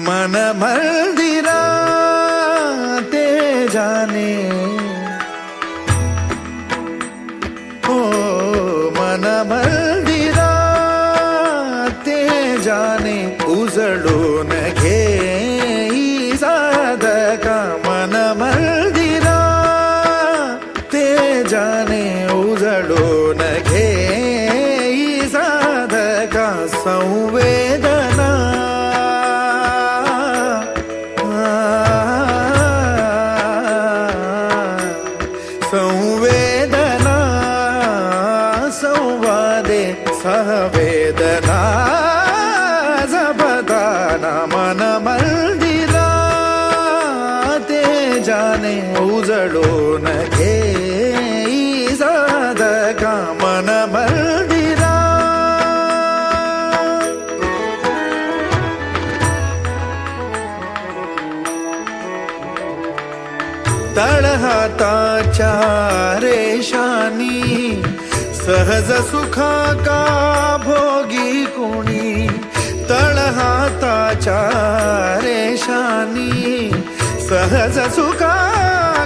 मन मंदिरा ते जाने हो मन मंदिरा ते जाने उजळून घे साधका मन मंदिरा ते जाने उजळून घे साधका संवेदना संवेदना संवादे सहवेदना जपताना मन मंदिरा ते जाने उजळून घे साधका मन मंदिरा तळहाताच्या रेषानी सहज सुखा का भोगी कोणी तळहाताच्या रेषानी सहज सुखा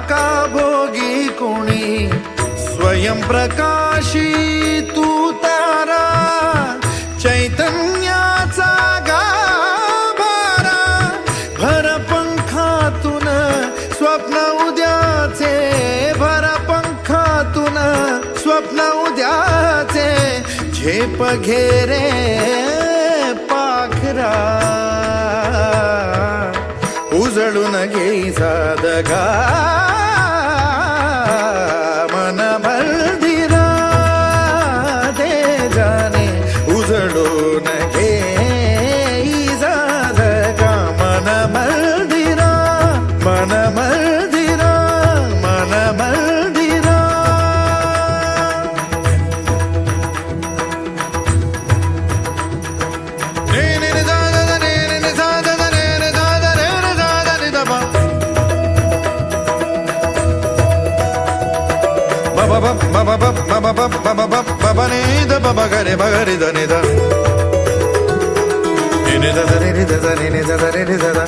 का भोगी कोणी स्वयं प्रकाशी तू तारा चैतन्याचा गाभारा भर पंखातून स्वप्न उद्याचे भर पंखातून स्वप्न उद्याचे झेप घेरे पाखरा उजळून घे साधका मन मंदिरा ते जाने उजळून घे साधका मन मंदिरा मन मंदिरा मन मंदिरा baba ni da baba gare bagare da ni da ni da da ni da da ni da da ni da da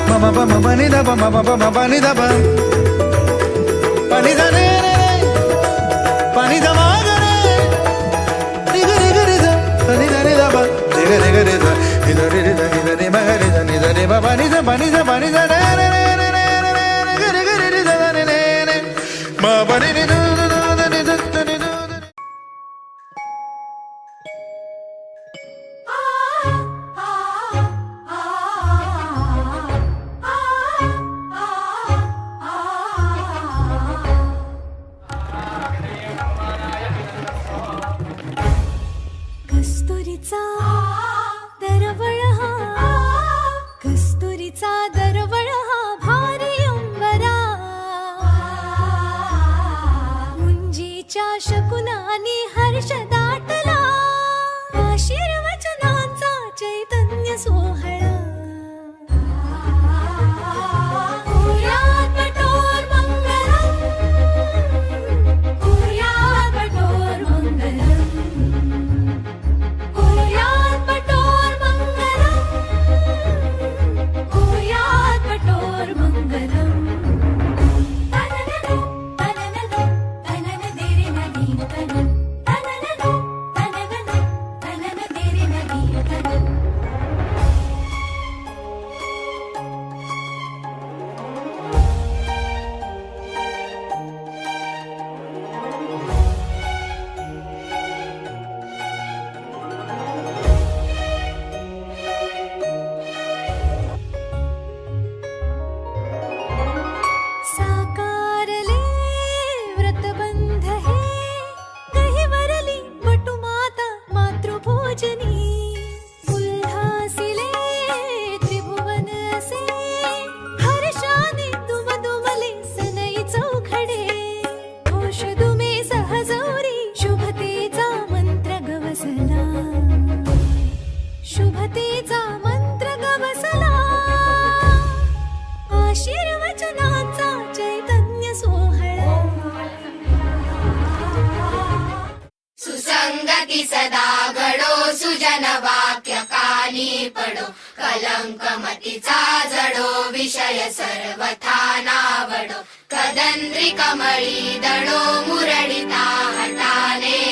mama baba ni da baba baba ni da ba pani da ne pani da magare ni gare da pani da ni da ba ni gare da ni da ni da ni da ni magare da ni da ni baba ni da pani da pani da ne gare gare ni da ne ne ma bani ni da कस्तुरीचा दरवळ हा कस्तुरीचा दरवळ हा भारी अंबरा मुंजीच्या शकुनानी हर्ष दाटला आशीर्वचनांचा चैतन्य सोहळा शुभतेचा मंत्र गवसला आशीर्वचनाचा चैतन्य सोहळा सुसंगती सदा घडो सुजन वाक्य का पानी पडो कलंक मतीचा जडो विषय सर्वथा नावडो कदंद्री कमळी दडो मुरडिता हटाने